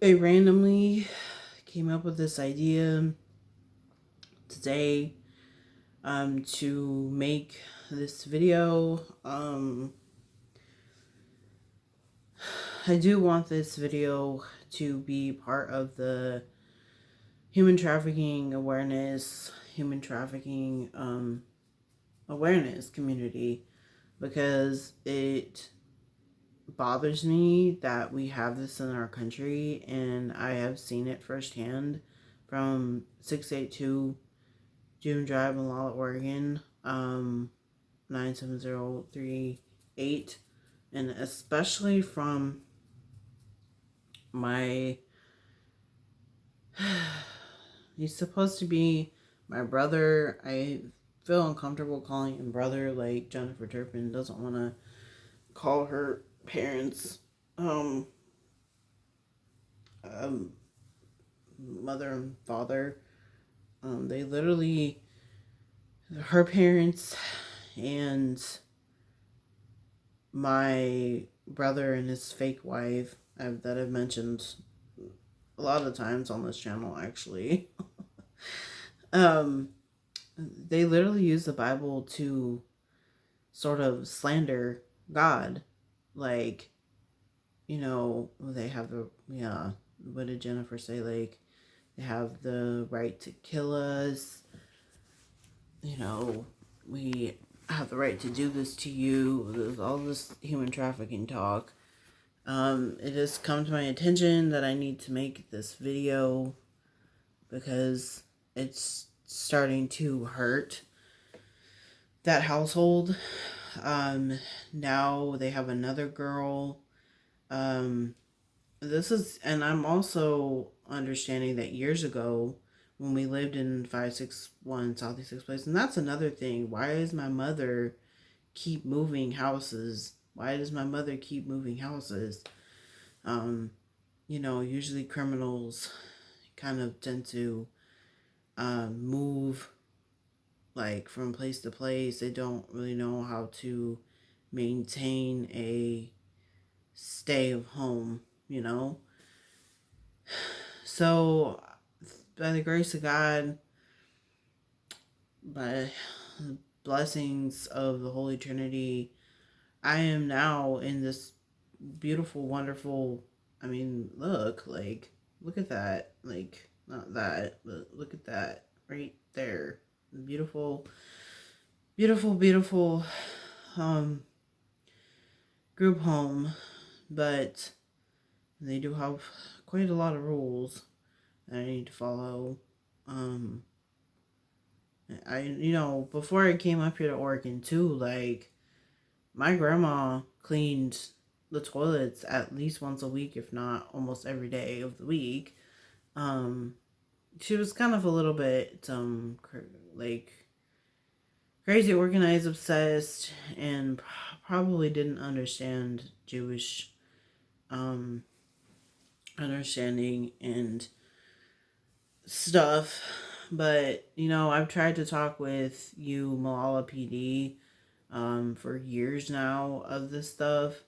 I randomly came up with this idea today to make this video. I do want this video to be part of the human trafficking awareness community, because it bothers me that we have this in our country, and I have seen it firsthand from 682 June Drive in Lala, Oregon, 97038, and especially from my he's supposed to be my brother. I feel uncomfortable calling him brother, like Jennifer Turpin doesn't want to call her parents um, um mother and father. They literally, her parents and my brother and his fake wife, that I've mentioned a lot of times on this channel, actually. um, they literally use the Bible to sort of slander God. Like, they have what did Jennifer say? Like, they have the right to kill us. We have the right to do this to you. There's all this human trafficking talk. It has come to my attention that I need to make this video because it's starting to hurt that household. Now they have another girl. And I'm also understanding that years ago, when we lived in 561 Southeast 6th Place, and that's another thing. Why does my mother keep moving houses? Why does my mother keep moving houses? Usually criminals kind of tend to move like from place to place. They don't really know how to maintain a stay of home, So, by the grace of God, by the blessings of the Holy Trinity, I am now in this beautiful, wonderful, look at that. Like, not that, but look at that right there. Beautiful, beautiful, beautiful group home. But they do have quite a lot of rules that I need to follow. Before I came up here to Oregon too, like, my grandma cleaned the toilets at least once a week, if not almost every day of the week. She was kind of a little bit, crazy organized, obsessed, and probably didn't understand Jewish, understanding and stuff. But, I've tried to talk with you, Malala PD, for years now of this stuff.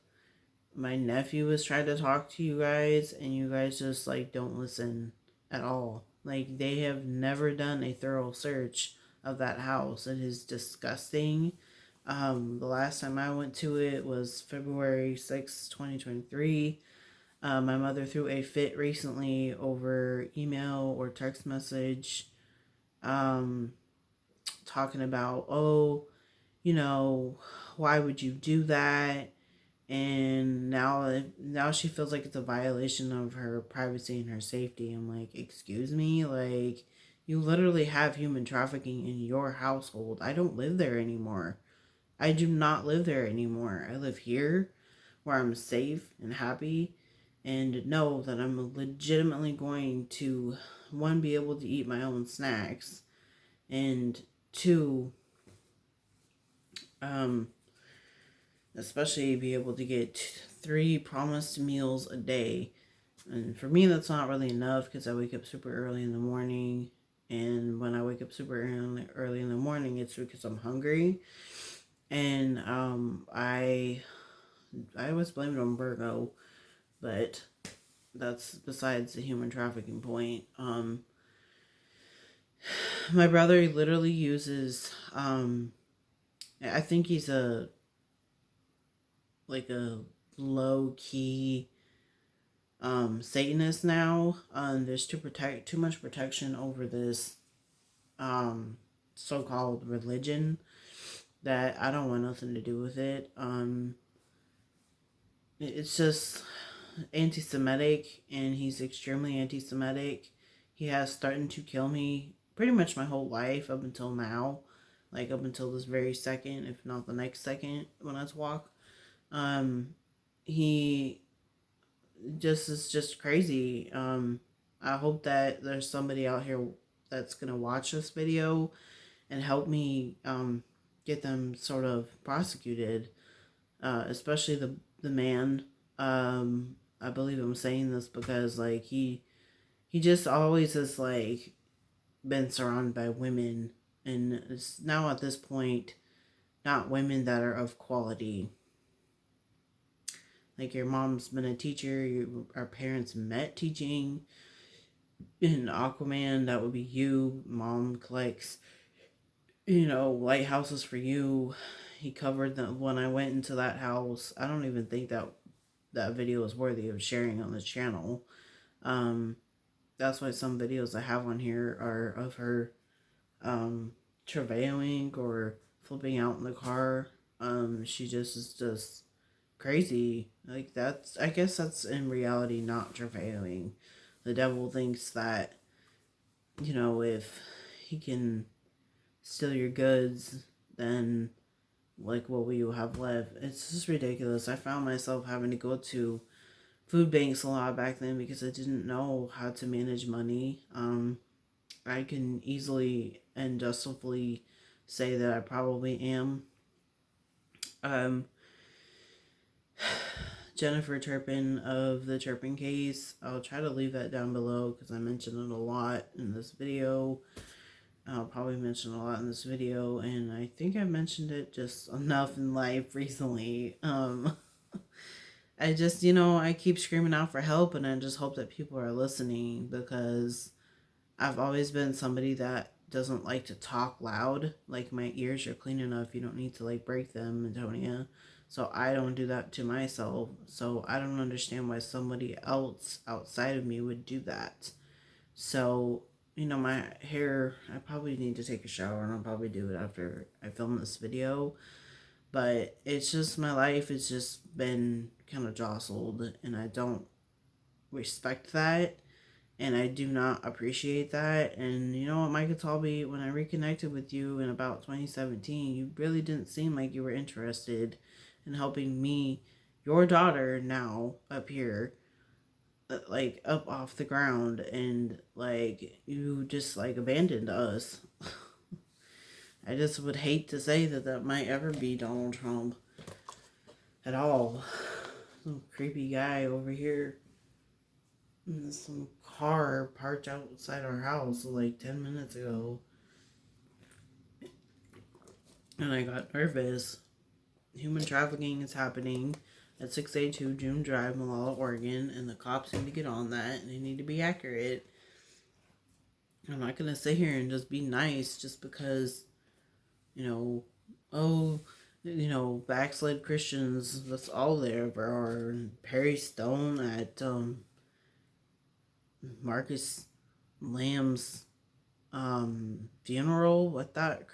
My nephew has tried to talk to you guys, and you guys just, don't listen at all. Like, they have never done a thorough search of that house. It is disgusting. The last time I went to it was February 6th, 2023. My mother threw a fit recently over email or text message, talking about, why would you do that? And now she feels like it's a violation of her privacy and her safety. I'm like, excuse me? Like, you literally have human trafficking in your household. I don't live there anymore. I do not live there anymore. I live here where I'm safe and happy and know that I'm legitimately going to, one, be able to eat my own snacks, and two, especially be able to get 3 promised meals a day. And for me, that's not really enough because I wake up super early in the morning. And when I wake up super early in the morning, it's because I'm hungry. And I was blamed on Virgo, but that's besides the human trafficking point. My brother literally uses, I think he's a, like a low key, Satanist now. There's too much protection over this, um, so-called religion that I don't want nothing to do with it. It's just anti-Semitic, and he's extremely anti-Semitic. He has threatened to kill me pretty much my whole life up until now, like up until this very second, if not the next second when I walk. He just is just crazy. I hope that there's somebody out here that's gonna watch this video and help me get them sort of prosecuted, especially the man. I believe I'm saying this because like he just always has like been surrounded by women, and it's now at this point not women that are of quality. Like your mom's been a teacher, our parents met teaching. In Aquaman, that would be you. Mom collects, lighthouses for you. He covered them when I went into that house. I don't even think that video is worthy of sharing on this channel. Um, that's why some videos I have on here are of her travailing or flipping out in the car. She just is just crazy. Like that's, I guess that's in reality not travailing. The devil thinks that, if he can steal your goods, then like what will you have left? It's just ridiculous. I found myself having to go to food banks a lot back then because I didn't know how to manage money. I can easily and justly say that I probably am. Um, Jennifer Turpin of the Turpin case. I'll try to leave that down below because I mentioned it a lot in this video. I'll probably mention a lot in this video, and I think I mentioned it just enough in life recently. I just, I keep screaming out for help, and I just hope that people are listening because I've always been somebody that doesn't like to talk loud. Like, my ears are clean enough. You don't need to, like, break them, Antonia. So I don't do that to myself. So I don't understand why somebody else outside of me would do that. So, my hair, I probably need to take a shower, and I'll probably do it after I film this video. But it's just, my life has just been kind of jostled, and I don't respect that. And I do not appreciate that. And you know what, Michael Talby, when I reconnected with you in about 2017, you really didn't seem like you were interested in helping me, your daughter, now up here, like up off the ground, and like you just like abandoned us. I just would hate to say that might ever be Donald Trump at all. Some creepy guy over here. There's some car parked outside our house like 10 minutes ago. And I got nervous. Human trafficking is happening at 682 June Drive, Malala, Oregon, and the cops need to get on that, and they need to be accurate. I'm not going to sit here and just be nice just because, backslid Christians, that's all there, or Perry Stone at Marcus Lamb's funeral. I thought,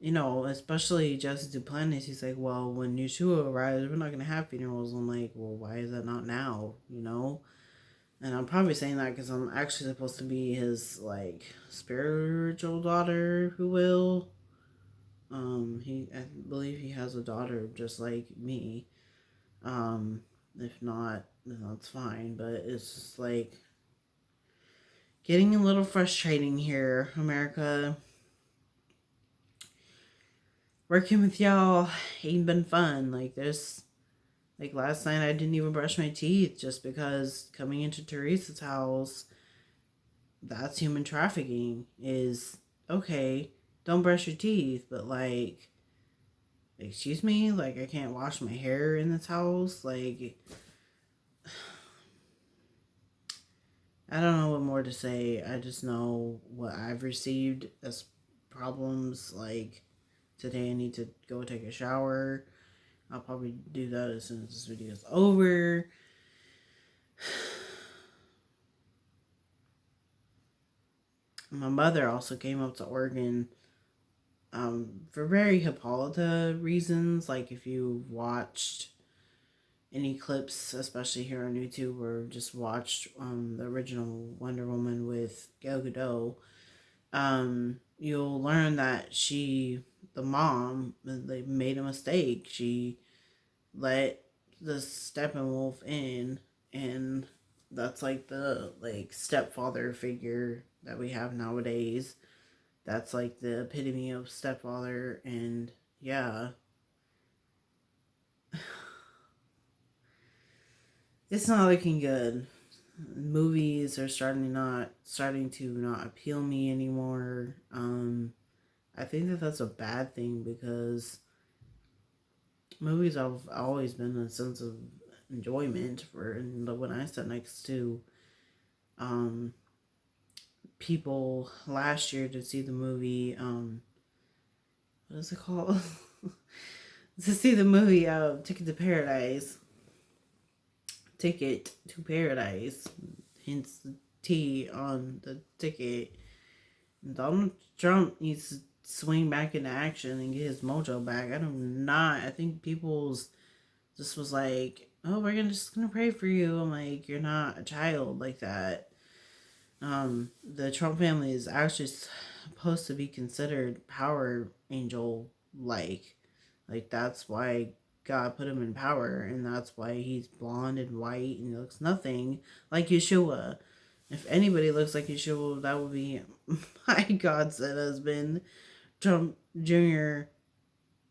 especially Jesse Duplantis, he's like, well, when Yeshua arrives, we're not going to have funerals. I'm like, well, why is that not now, And I'm probably saying that because I'm actually supposed to be his, like, spiritual daughter who will. I believe he has a daughter just like me. If not, then that's fine. But it's just like getting a little frustrating here, America. Working with y'all ain't been fun. Like last night I didn't even brush my teeth just because coming into Teresa's house, that's human trafficking. Is okay, don't brush your teeth, but like, excuse me, like I can't wash my hair in this house. Like, I don't know what more to say. I just know what I've received as problems. Like today, I need to go take a shower. I'll probably do that as soon as this video is over. My mother also came up to Oregon for very Hippolyta reasons. Like if you watched any clips, especially here on YouTube, or just watched the original Wonder Woman with Gal Gadot, you'll learn that the mom, they made a mistake. She let the Steppenwolf in, and that's like the stepfather figure that we have nowadays. That's like the epitome of stepfather, and yeah, it's not looking good. Movies are starting to not appeal me anymore. I think that that's a bad thing because movies have always been a sense of enjoyment for, and when I sat next to um people last year to see the movie what is it called? To see the movie Ticket to Paradise, hence the T on the ticket. Donald Trump needs to swing back into action and get his mojo back. I think people's just was like, oh, just gonna pray for you. I'm like, you're not a child like that. The Trump family is actually supposed to be considered power angel like that's why God put him in power, and that's why he's blonde and white and looks nothing like Yeshua. If anybody looks like Yeshua, that would be my God said husband, Trump Jr.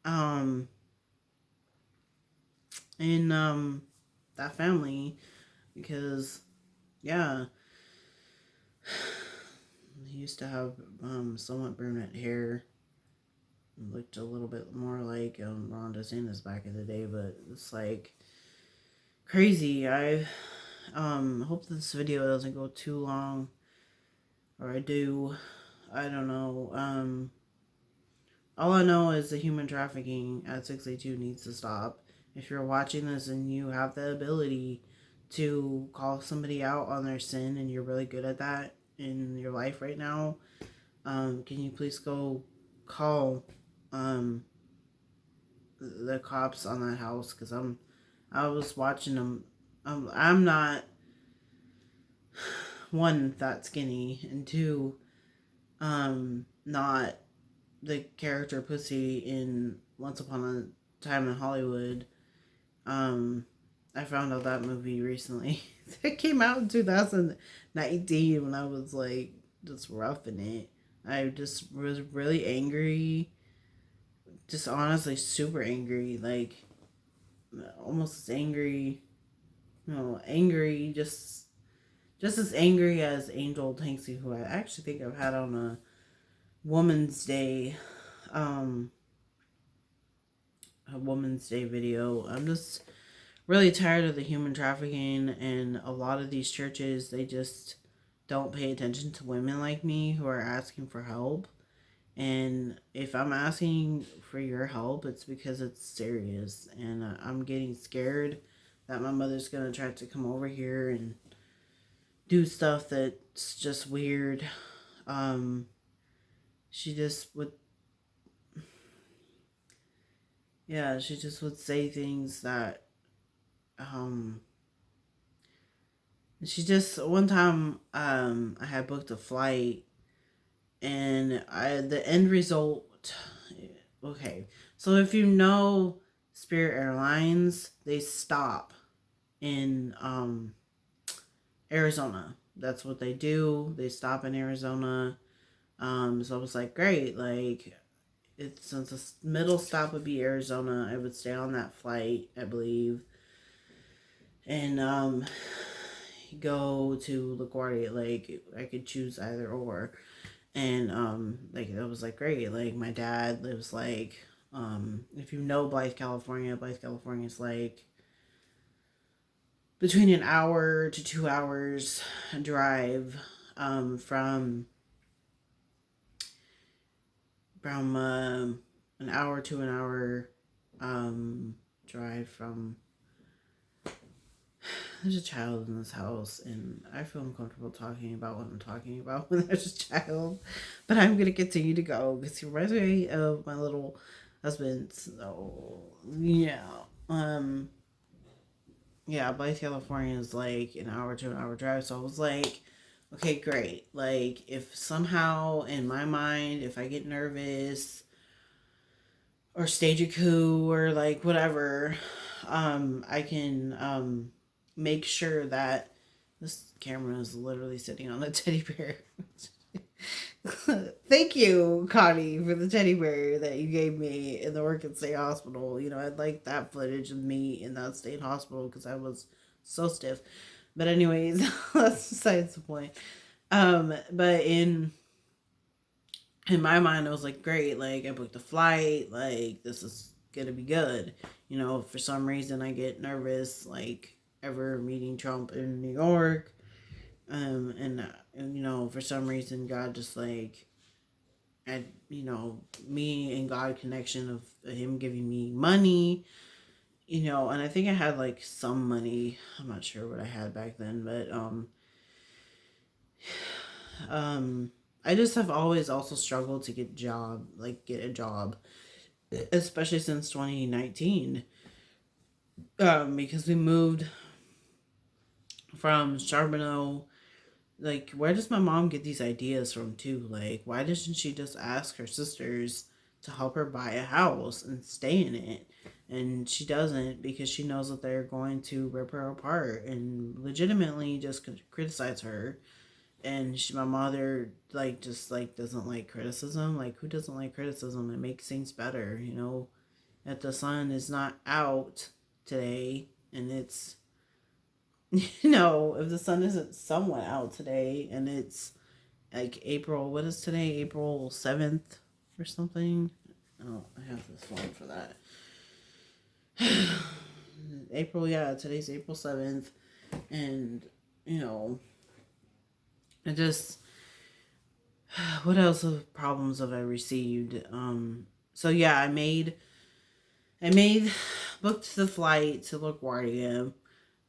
Um, and that family, because yeah, he used to have somewhat brunette hair. Looked a little bit more like Ron DeSantis back in the day, but it's like crazy. I hope this video doesn't go too long, or I don't know. All I know is the human trafficking at 682 needs to stop. If you're watching this and you have the ability to call somebody out on their sin and you're really good at that in your life right now, can you please go call the cops on that house? Because I was watching them. I'm not one that skinny, and two, not the character pussy in Once Upon a Time in Hollywood. I found out that movie recently. It came out in 2019 when I was like just roughing it. I just was really angry, just honestly super angry, like almost as angry, angry, just as angry as Angel Tanksy, who I actually think I've had on a Woman's Day, a Woman's Day video. I'm just really tired of the human trafficking, and a lot of these churches, they just don't pay attention to women like me who are asking for help. And if I'm asking for your help, it's because it's serious, and I'm getting scared that my mother's gonna try to come over here and do stuff that's just weird. Um, she just would, yeah, she just would say things that, she just, one time, I had booked a flight, and the end result, okay, so if you know Spirit Airlines, they stop in, Arizona. That's what they do. They stop in Arizona. So I was like, great, like, since the middle stop would be Arizona, I would stay on that flight, I believe, and go to LaGuardia. Like I could choose either or, and like it was like great. Like my dad lives like if you know Blythe, California is like between an hour to 2 hours drive from an hour to an hour drive from. There's a child in this house, and I feel uncomfortable talking about what I'm talking about when there's a child. But I'm gonna continue to go because he reminds me of my little husband. So yeah, yeah, Blythe, California is like an hour to an hour drive. So I was like, okay, great. Like if somehow in my mind, if I get nervous or stage a coup or like whatever, I can make sure that this camera is literally sitting on a teddy bear. Thank you, Connie, for the teddy bear that you gave me in the Work State Hospital. You know, I'd like that footage of me in that state hospital because I was so stiff. But anyways, that's besides the point. But in my mind, I was like, great, like I booked a flight, like this is gonna be good. You know, for some reason I get nervous, like ever meeting Trump in New York, and you know, for some reason God just like, at you know, me and God connection of Him giving me money, you know, and I think I had like some money. I'm not sure what I had back then, but um, I just have always also struggled to get a job, especially since 2019, because we moved from Charbonneau. Like, where does my mom get these ideas from too? Like, why doesn't she just ask her sisters to help her buy a house and stay in it? And she doesn't because she knows that they're going to rip her apart and legitimately just criticize her. And my mother like just like doesn't like criticism. Like, who doesn't like criticism? It makes things better, you know. If the sun is not out today and it's you know, if the sun isn't somewhat out today and it's like April, what is today? April 7th or something? Oh, I have this one for that. April, yeah, today's April 7th. And, you know, I just, what else of problems have I received? So yeah, I made, booked the flight to LaGuardia.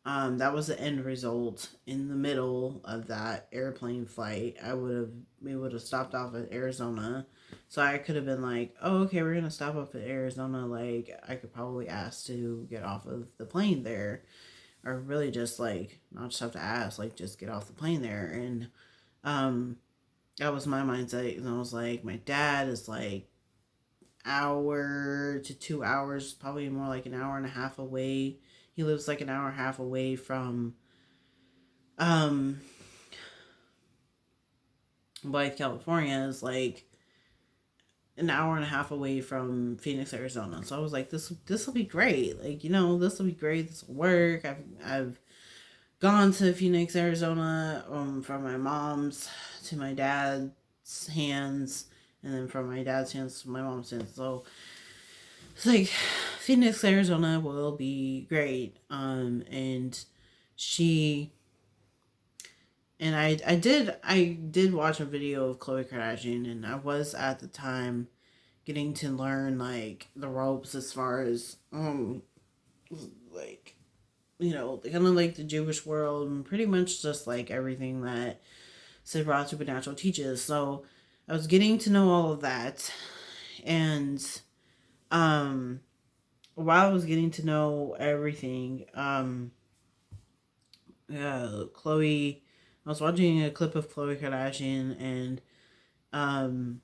That was the end result. In the middle of that airplane flight, we would have stopped off at Arizona. So I could have been like, oh, okay, we're gonna stop off at Arizona. Like, I could probably ask to get off of the plane there, or really just like not just have to ask, like just get off the plane there. And um, that was my mindset. And I was like, my dad is like hour to 2 hours, probably more like an hour and a half away. He lives like an hour and a half away from um Blythe, California is like an hour and a half away from Phoenix, Arizona. So I was like, this will be great. Like, you know, this will be great. This will work. I've gone to Phoenix, Arizona, from my mom's to my dad's hands, and then from my dad's hands to my mom's hands. So it's like Phoenix, Arizona will be great. And she and I did watch a video of Khloe Kardashian, and I was at the time getting to learn like the ropes as far as like, you know, kind of like the Jewish world and pretty much just like everything that Sivra Supernatural teaches. So I was getting to know all of that, and um while I was getting to know everything, yeah, Khloe. I was watching a clip of Khloe Kardashian, and um,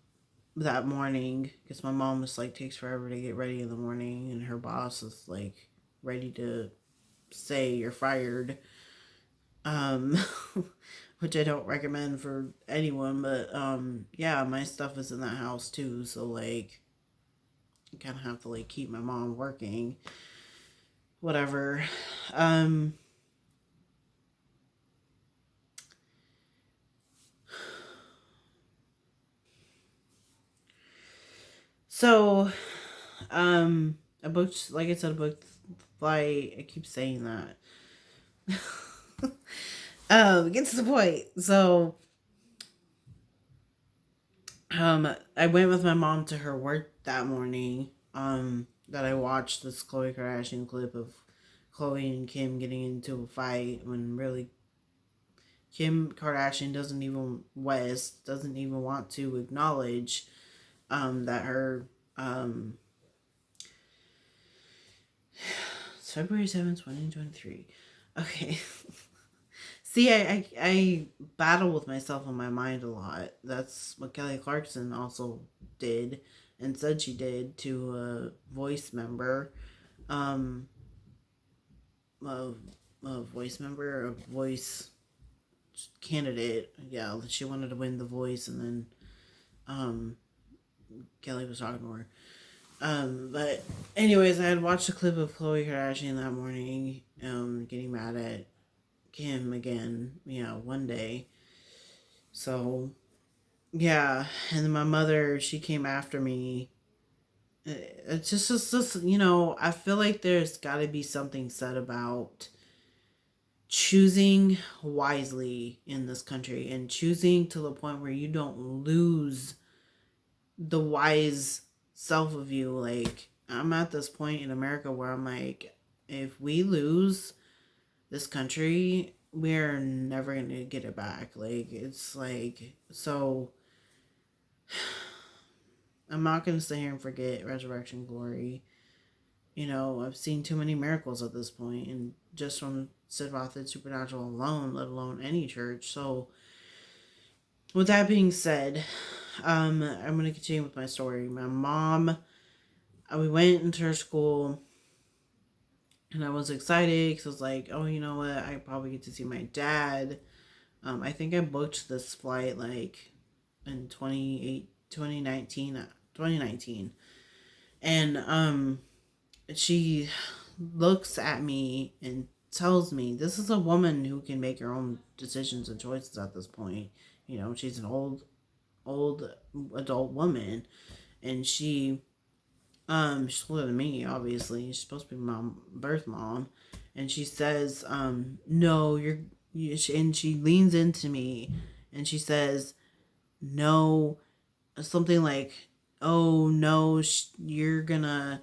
that morning, because my mom just like takes forever to get ready in the morning, and her boss is like ready to say you're fired. Um, which I don't recommend for anyone, but yeah, my stuff is in that house too, so like, I kind of have to like keep my mom working, whatever. Um, so I booked, like I said, I booked flight. I keep saying that. Get to the point. So, I went with my mom to her work that morning. That I watched this Khloe Kardashian clip of Khloe and Kim getting into a fight when really Kim Kardashian doesn't even want to acknowledge that her um it's February 7th, 2023. Okay. See, I battle with myself in my mind a lot. That's what Kelly Clarkson also did and said she did to a voice member. Um, a, a voice member, a voice candidate. Yeah, she wanted to win the voice, and then um, Kelly was talking to her. But anyways, I had watched a clip of Khloe Kardashian that morning, getting mad at Kim again, one day. So yeah, and then my mother, she came after me. It's just, I feel like there's got to be something said about choosing wisely in this country and choosing to the point where you don't lose the wise self of you. Like, I'm at this point in America where I'm like, if we lose this country, we're never going to get it back. Like, it's like, so I'm not going to sit here and forget Resurrection Glory. I've seen too many miracles at this point, and just from Sid Roth's Supernatural alone, let alone any church. So, with that being said, I'm going to continue with my story. My mom, we went into her school, and I was excited because I was like, oh, you know what? I probably get to see my dad. I think I booked this flight like in 2019. And she looks at me and tells me this is a woman who can make her own decisions and choices at this point. She's an old adult woman, and she's older than me, obviously. She's supposed to be my birth mom. And she says, no, and she leans into me and she says, no, something like, oh, no, you're gonna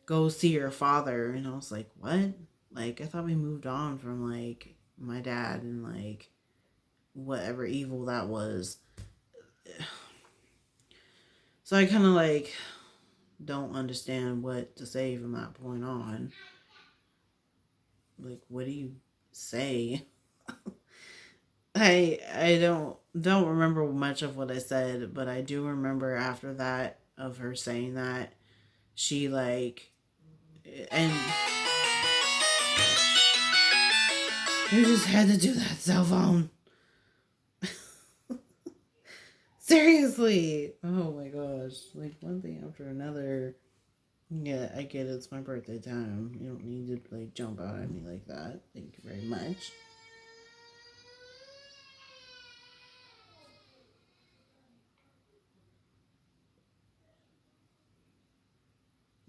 go see your father. And I was like, what? Like, I thought we moved on from, like, my dad and, like, whatever evil that was. So I kind of, like, don't understand what to say from that point on. Like, what do you say? I don't remember much of what I said, but I do remember after that of her saying that she, like, and you just had to do that, cell phone. Seriously. Oh my gosh. Like, one thing after another. Yeah, I get it. It's my birthday time. You don't need to, like, jump out at me like that. Thank you very much.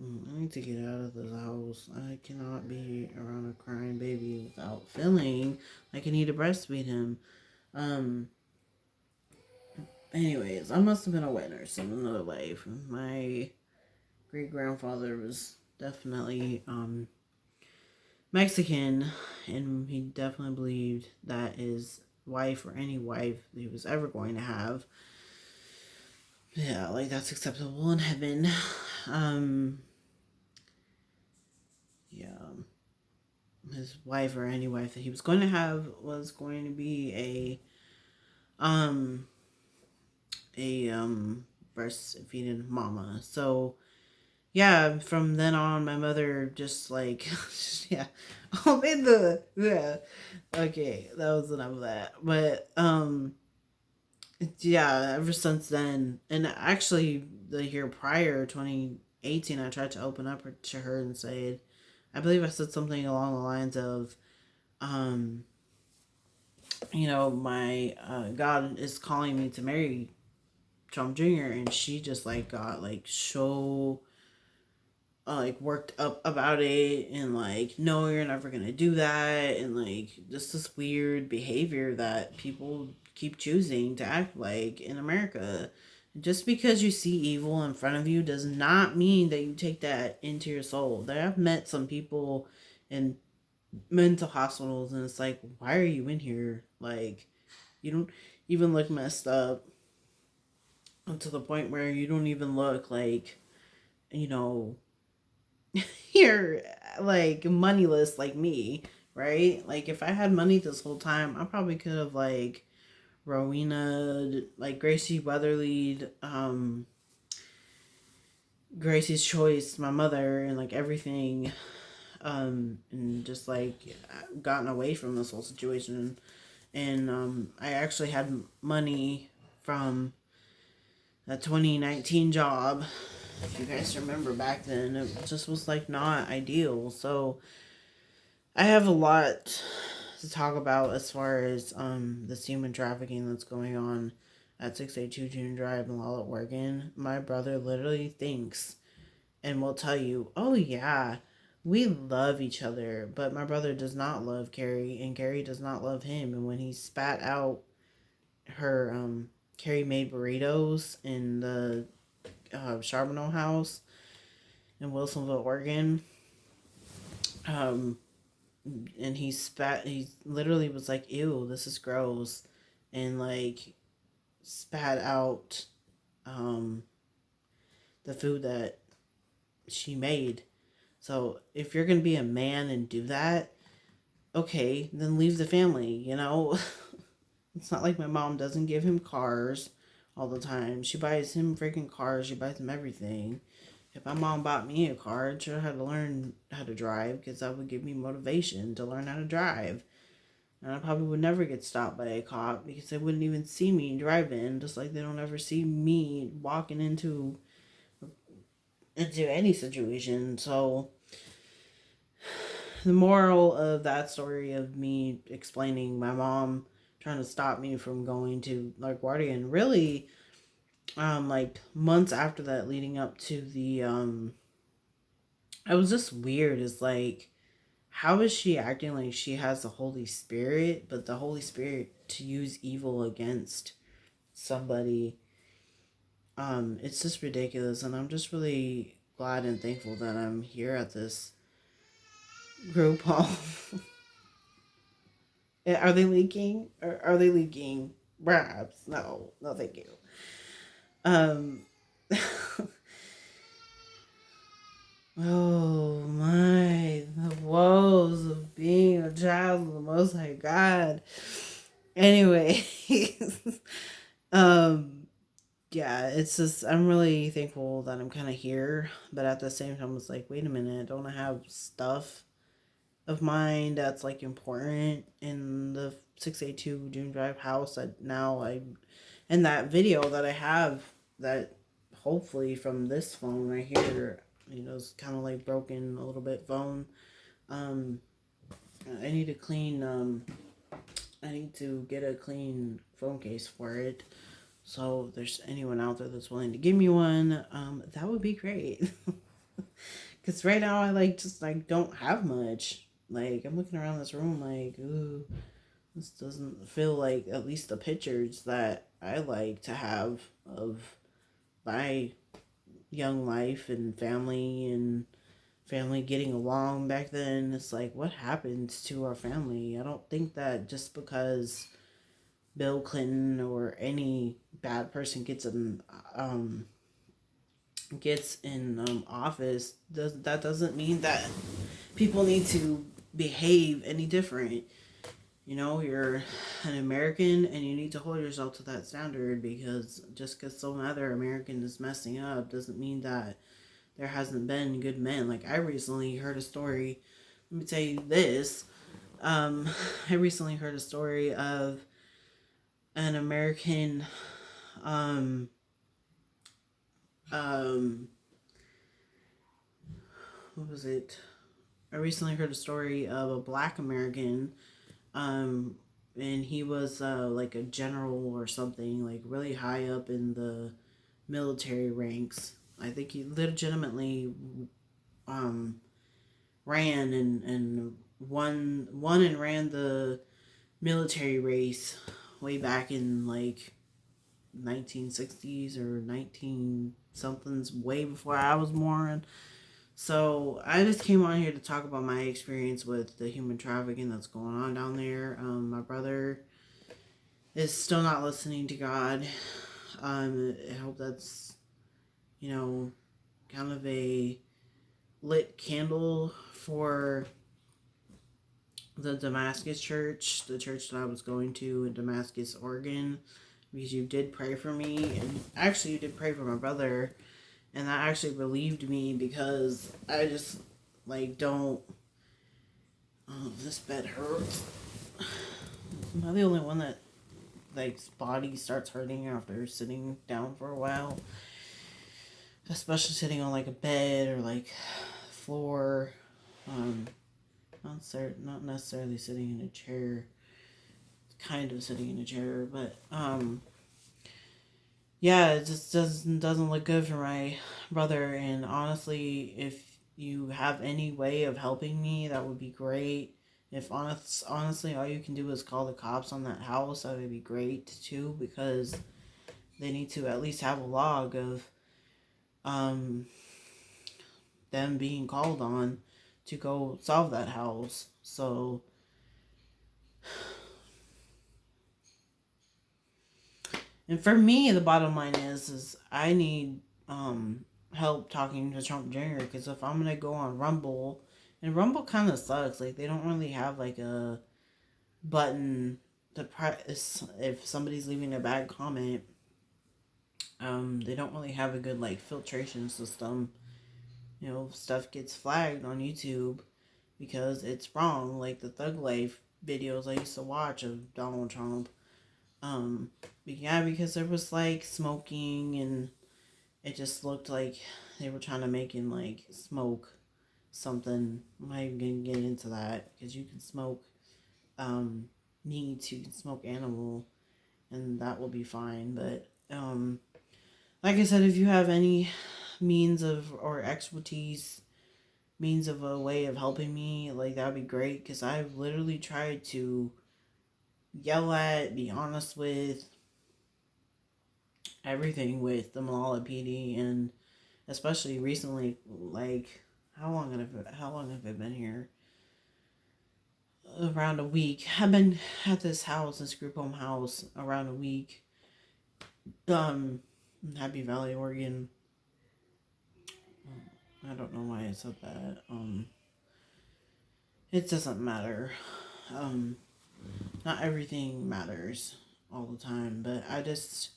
I need to get out of this house. I cannot be around a crying baby without feeling like I need to breastfeed him. Um. Anyways, I must have been a witness in another life. My great grandfather was definitely Mexican, and he definitely believed that his wife or any wife he was ever going to have, yeah, like that's acceptable in heaven. Um, yeah, his wife or any wife that he was going to have was going to be um a breastfeeding mama. So yeah, from then on, my mother just like, yeah, oh, in yeah, okay, that was enough of that. But yeah, ever since then, and actually the year prior, 2018, I tried to open up to her and say, I believe I said something along the lines of, um, my God is calling me to marry Trump Jr., and she just like got like so like worked up about it and like no, you're never gonna do that, and like just this weird behavior that people keep choosing to act like in America. Just because you see evil in front of you does not mean that you take that into your soul. That I've met some people in mental hospitals and it's like, why are you in here? Like, you don't even look messed up, to the point where you don't even look like, you know, you're like moneyless like me, right? Like if I had money this whole time, I probably could have like Rowena, like Gracie Weatherly, Gracie's Choice, my mother, and like everything, and just like gotten away from this whole situation. And I actually had money from a 2019 job. If you guys remember back then, it just was like not ideal. So I have a lot to talk about as far as this human trafficking that's going on at 682 June Drive in Lala, Oregon. My brother literally thinks and will tell you, "Oh yeah, we love each other," but my brother does not love Carrie, and Carrie does not love him. And when he spat out her Carrie made burritos in the Charbonneau house in Wilsonville, Oregon, um, and he literally was like, "Ew, this is gross," and like spat out um, the food that she made. So if you're gonna be a man and do that, okay, then leave the family. You know, it's not like my mom doesn't give him cars all the time. She buys him freaking cars. She buys him everything. If my mom bought me a car, I'd sure have to learn how to drive because that would give me motivation to learn how to drive. And I probably would never get stopped by a cop because they wouldn't even see me driving, just like they don't ever see me walking into any situation. So the moral of that story of me explaining my mom trying to stop me from going to LaGuardia, and really like months after that leading up to the it was just weird. It's like, how is she acting like she has the Holy Spirit, but the Holy Spirit to use evil against somebody? It's just ridiculous, and I'm just really glad and thankful that I'm here at this group home. Are they leaking? Are they leaking? Perhaps. No, no, thank you. Um, oh my, the woes of being a child of the Most High God. Anyway, um, yeah, it's just I'm really thankful that I'm kind of here, but at the same time, it's like, wait a minute, don't I have stuff of mine that's like important in the 682 June Drive house that now I in that video that I have that hopefully from this phone right here, it's kind of like broken a little bit phone. Um, I need to clean. I need to get a clean phone case for it. So if there's anyone out there that's willing to give me one, that would be great. Cause right now I like just like don't have much. Like I'm looking around this room like, ooh, this doesn't feel like at least the pictures that I like to have of my young life and family getting along back then. It's like, what happened to our family? I don't think that just because Bill Clinton or any bad person gets in office, doesn't mean that people need to behave any different. You're an American and you need to hold yourself to that standard, because just because some other American is messing up doesn't mean that there hasn't been good men. Like I recently heard a story. Let me tell you this. Um, I recently heard a story of an American um, um, what was it? I recently heard a story of a black American, um, and he was like a general or something, like really high up in the military ranks. I think he legitimately ran and won and ran the military race way back in like 1960s or 19 somethings, way before I was born. So I just came on here to talk about my experience with the human trafficking that's going on down there. My brother is still not listening to God. I hope that's, you know, kind of a lit candle for the Damascus church, the church that I was going to in Damascus, Oregon, because you did pray for me, and actually you did pray for my brother, and that actually relieved me because I just like don't. Oh, this bed hurts. Am I the only one that like body starts hurting after sitting down for a while? Especially sitting on like a bed or like floor. Um, not necessarily sitting in a chair. Kind of sitting in a chair, but yeah, it just doesn't look good for my brother. And honestly, if you have any way of helping me, that would be great. If honestly, all you can do is call the cops on that house, that would be great too, because they need to at least have a log of um them being called on to go solve that house. So, and for me, the bottom line is I need help talking to Trump Jr. Because if I'm gonna go on Rumble, and Rumble kind of sucks. Like they don't really have like a button to press if somebody's leaving a bad comment. They don't really have a good like filtration system. You know, stuff gets flagged on YouTube because it's wrong. Like the Thug Life videos I used to watch of Donald Trump. But yeah, because there was like smoking and it just looked like they were trying to make him like smoke something. I'm not even gonna get into that because you can smoke meat, you can smoke animal, and that will be fine. But like I said, if you have any means of or expertise, means of a way of helping me, like that would be great because I've literally tried to yell at, be honest with everything with the Malala PD, and especially recently, like how long have I been here? Around a week. I've been at this house, this group home house, around a week. In Happy Valley, Oregon. I don't know why I said that. It doesn't matter. Um, Not everything matters all the time, but I just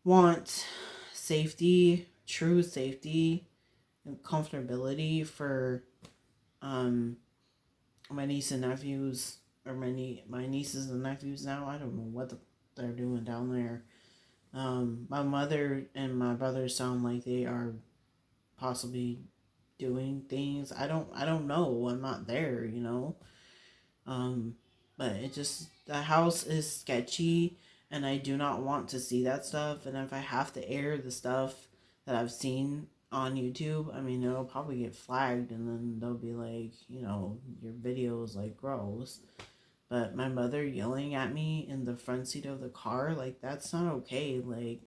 want safety, true safety, and comfortability for um my niece and nephews, or my nieces and nephews now. I don't know what they're doing down there. My mother and my brother sound like they are possibly doing things. I don't know. I'm not there, you know. Um, but it just the house is sketchy, and I do not want to see that stuff. And if I have to air the stuff that I've seen on YouTube, I mean, it'll probably get flagged, and then they'll be like, you know, your video is like gross. But my mother yelling at me in the front seat of the car, like that's not okay. Like